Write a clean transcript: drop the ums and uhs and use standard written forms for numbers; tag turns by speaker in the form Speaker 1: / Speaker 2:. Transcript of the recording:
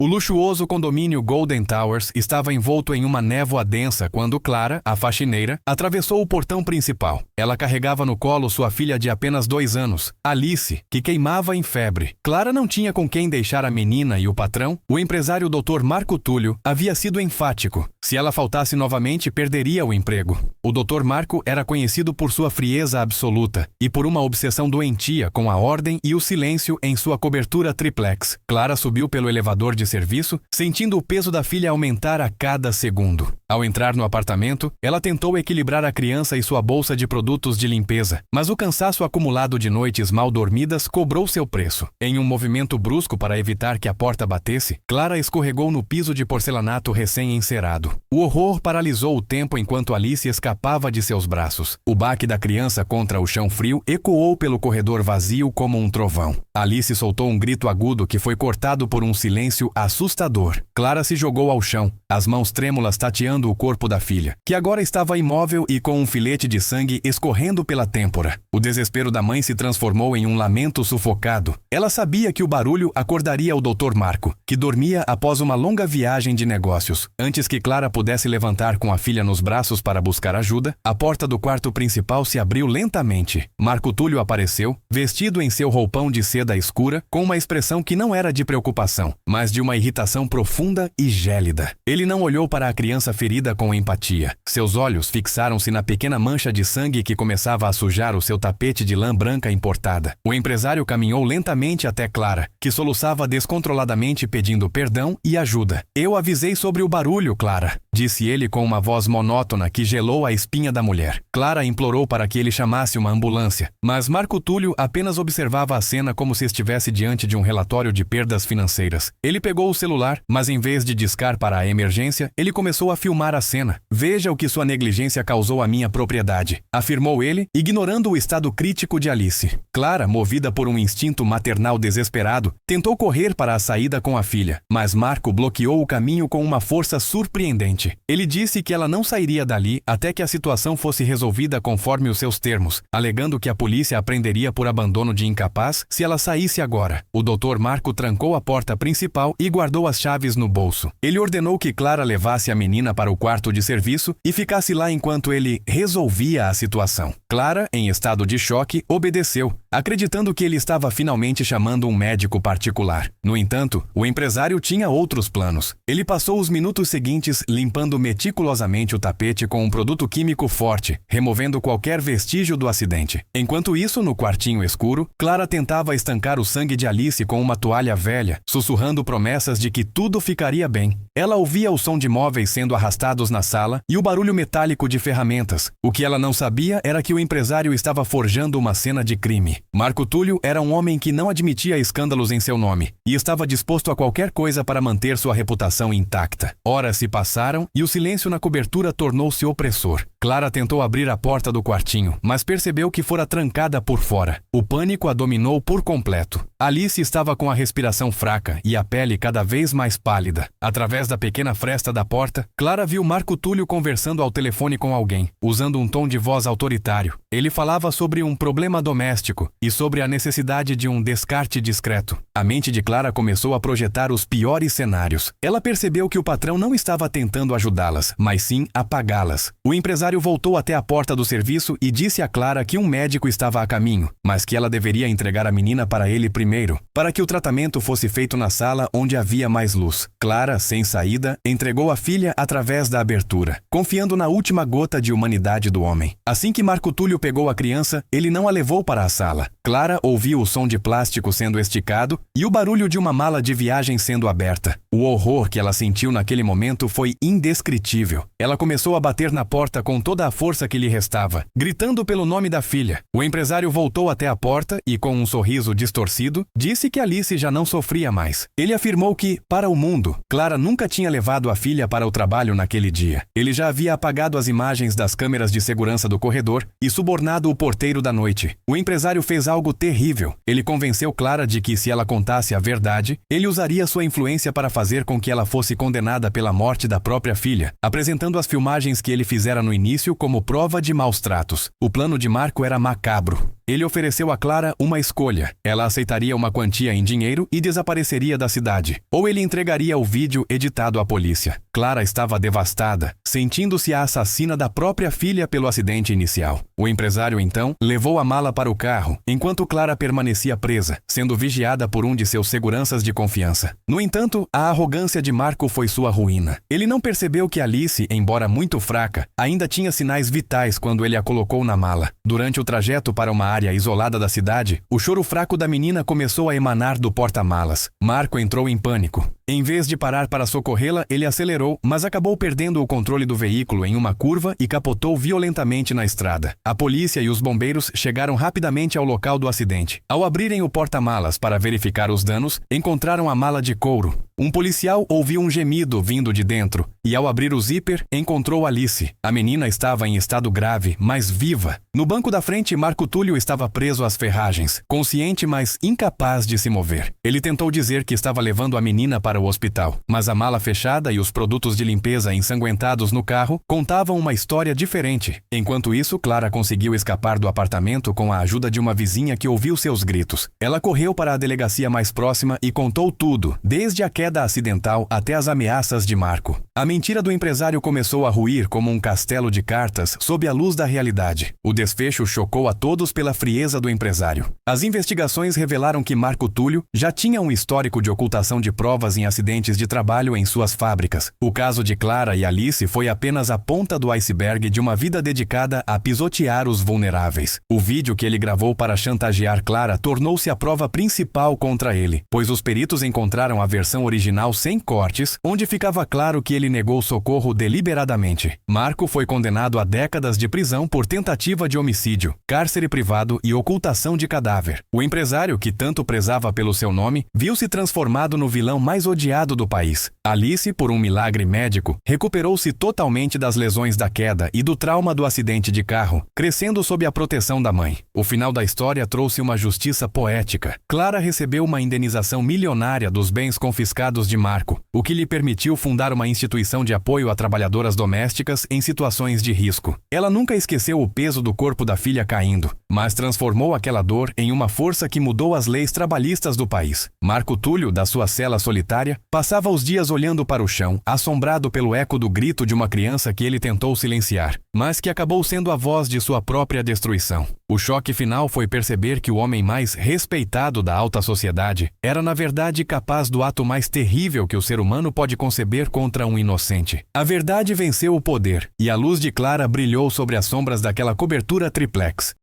Speaker 1: O luxuoso condomínio Golden Towers estava envolto em uma névoa densa quando Clara, a faxineira, atravessou o portão principal. Ela carregava no colo sua filha de apenas 2 anos, Alice, que queimava em febre. Clara não tinha com quem deixar a menina e o patrão. O empresário Dr. Marco Túlio havia sido enfático. Se ela faltasse novamente, perderia o emprego. O Dr. Marco era conhecido por sua frieza absoluta e por uma obsessão doentia com a ordem e o silêncio em sua cobertura triplex. Clara subiu pelo elevador de serviço, sentindo o peso da filha aumentar a cada segundo. Ao entrar no apartamento, ela tentou equilibrar a criança e sua bolsa de produtos de limpeza, mas o cansaço acumulado de noites mal dormidas cobrou seu preço. Em um movimento brusco para evitar que a porta batesse, Clara escorregou no piso de porcelanato recém-encerado. O horror paralisou o tempo enquanto Alice escapava de seus braços. O baque da criança contra o chão frio ecoou pelo corredor vazio como um trovão. Alice soltou um grito agudo que foi cortado por um silêncio assustador. Clara se jogou ao chão, as mãos trêmulas tateando o corpo da filha, que agora estava imóvel e com um filete de sangue escorrendo pela têmpora. O desespero da mãe se transformou em um lamento sufocado. Ela sabia que o barulho acordaria o Dr. Marco, que dormia após uma longa viagem de negócios. Antes que Clara pudesse levantar com a filha nos braços para buscar ajuda, a porta do quarto principal se abriu lentamente. Marco Túlio apareceu, vestido em seu roupão de seda escura, com uma expressão que não era de preocupação, mas de uma irritação profunda e gélida. Ele não olhou para a criança ferida com empatia. Seus olhos fixaram-se na pequena mancha de sangue que começava a sujar o seu tapete de lã branca importada. O empresário caminhou lentamente até Clara, que soluçava descontroladamente pedindo perdão e ajuda. "Eu avisei sobre o barulho, Clara", disse ele com uma voz monótona que gelou a espinha da mulher. Clara implorou para que ele chamasse uma ambulância, mas Marco Túlio apenas observava a cena como se estivesse diante de um relatório de perdas financeiras. Ele pegou o celular, mas em vez de discar para a emergência, ele começou a filmar a cena. "Veja o que sua negligência causou à minha propriedade", afirmou ele, ignorando o estado crítico de Alice. Clara, movida por um instinto maternal desesperado, tentou correr para a saída com a filha, mas Marco bloqueou o caminho com uma força surpreendente. Ele disse que ela não sairia dali até que a situação fosse resolvida conforme os seus termos, alegando que a polícia a prenderia por abandono de incapaz se ela saísse agora. O Dr. Marco trancou a porta principal e guardou as chaves no bolso. Ele ordenou que Clara levasse a menina para o quarto de serviço e ficasse lá enquanto ele resolvia a situação. Clara, em estado de choque, obedeceu, acreditando que ele estava finalmente chamando um médico particular. No entanto, o empresário tinha outros planos. Ele passou os minutos seguintes limpando meticulosamente o tapete com um produto químico forte, removendo qualquer vestígio do acidente. Enquanto isso, no quartinho escuro, Clara tentava estancar o sangue de Alice com uma toalha velha, sussurrando promessas de que tudo ficaria bem. Ela ouvia o som de móveis sendo arrastados na sala e o barulho metálico de ferramentas. O que ela não sabia era que o empresário estava forjando uma cena de crime. Marco Túlio era um homem que não admitia escândalos em seu nome e estava disposto a qualquer coisa para manter sua reputação intacta. Horas se passaram e o silêncio na cobertura tornou-se opressor. Clara tentou abrir a porta do quartinho, mas percebeu que fora trancada por fora. O pânico a dominou por completo. Alice estava com a respiração fraca e a pele cada vez mais pálida. Através da pequena fresta da porta, Clara viu Marco Túlio conversando ao telefone com alguém, usando um tom de voz autoritário. Ele falava sobre um problema doméstico e sobre a necessidade de um descarte discreto. A mente de Clara começou a projetar os piores cenários. Ela percebeu que o patrão não estava tentando ajudá-las, mas sim apagá-las. O empresário voltou até a porta do serviço e disse a Clara que um médico estava a caminho, mas que ela deveria entregar a menina para ele primeiro, para que o tratamento fosse feito na sala onde havia mais luz. Clara, sem saída, entregou a filha através da abertura, confiando na última gota de humanidade do homem. Assim que Marco Túlio pegou a criança, ele não a levou para a sala. Clara ouviu o som de plástico sendo esticado e o barulho de uma mala de viagem sendo aberta. O horror que ela sentiu naquele momento foi indescritível. Ela começou a bater na porta com toda a força que lhe restava, gritando pelo nome da filha. O empresário voltou até a porta e, com um sorriso distorcido, disse que Alice já não sofria mais. Ele afirmou que, para o mundo, Clara nunca tinha levado a filha para o trabalho naquele dia. Ele já havia apagado as imagens das câmeras de segurança do corredor e subornado o porteiro da noite. O empresário fez algo terrível. Ele convenceu Clara de que, se ela contasse a verdade, ele usaria sua influência para fazer com que ela fosse condenada pela morte da própria filha, apresentando as filmagens que ele fizera no início como prova de maus tratos. O plano de Marco era macabro. Ele ofereceu a Clara uma escolha. Ela aceitaria uma quantia em dinheiro e desapareceria da cidade. Ou ele entregaria o vídeo editado à polícia. Clara estava devastada, sentindo-se a assassina da própria filha pelo acidente inicial. O empresário, então, levou a mala para o carro, enquanto Clara permanecia presa, sendo vigiada por um de seus seguranças de confiança. No entanto, a arrogância de Marco foi sua ruína. Ele não percebeu que Alice, embora muito fraca, ainda tinha sinais vitais quando ele a colocou na mala. Durante o trajeto para uma área isolada da cidade, o choro fraco da menina começou a emanar do porta-malas. Marco entrou em pânico. Em vez de parar para socorrê-la, ele acelerou, mas acabou perdendo o controle do veículo em uma curva e capotou violentamente na estrada. A polícia e os bombeiros chegaram rapidamente ao local do acidente. Ao abrirem o porta-malas para verificar os danos, encontraram a mala de couro. Um policial ouviu um gemido vindo de dentro e, ao abrir o zíper, encontrou Alice. A menina estava em estado grave, mas viva. No banco da frente, Marco Túlio estava preso às ferragens, consciente, mas incapaz de se mover. Ele tentou dizer que estava levando a menina para o hospital, mas a mala fechada e os produtos de limpeza ensanguentados no carro contavam uma história diferente. Enquanto isso, Clara conseguiu escapar do apartamento com a ajuda de uma vizinha que ouviu seus gritos. Ela correu para a delegacia mais próxima e contou tudo, desde a queda acidental até as ameaças de Marco. A mentira do empresário começou a ruir como um castelo de cartas sob a luz da realidade. O desfecho chocou a todos pela frieza do empresário. As investigações revelaram que Marco Túlio já tinha um histórico de ocultação de provas em acidentes de trabalho em suas fábricas. O caso de Clara e Alice foi apenas a ponta do iceberg de uma vida dedicada a pisotear os vulneráveis. O vídeo que ele gravou para chantagear Clara tornou-se a prova principal contra ele, pois os peritos encontraram a versão original sem cortes, onde ficava claro que ele negou socorro deliberadamente. Marco foi condenado a décadas de prisão por tentativa de homicídio, cárcere privado e ocultação de cadáver. O empresário, que tanto prezava pelo seu nome, viu-se transformado no vilão mais odiado do país. Alice, por um milagre médico, recuperou-se totalmente das lesões da queda e do trauma do acidente de carro, crescendo sob a proteção da mãe. O final da história trouxe uma justiça poética. Clara recebeu uma indenização milionária dos bens confiscados de Marco, o que lhe permitiu fundar uma instituição de apoio a trabalhadoras domésticas em situações de risco. Ela nunca esqueceu o peso do corpo da filha caindo, mas transformou aquela dor em uma força que mudou as leis trabalhistas do país. Marco Túlio, da sua cela solitária, passava os dias olhando para o chão, assombrado pelo eco do grito de uma criança que ele tentou silenciar, mas que acabou sendo a voz de sua própria destruição. O choque final foi perceber que o homem mais respeitado da alta sociedade era, na verdade, capaz do ato mais terrível que o ser humano pode conceber contra um inocente. A verdade venceu o poder, e a luz de Clara brilhou sobre as sombras daquela cobertura triplex.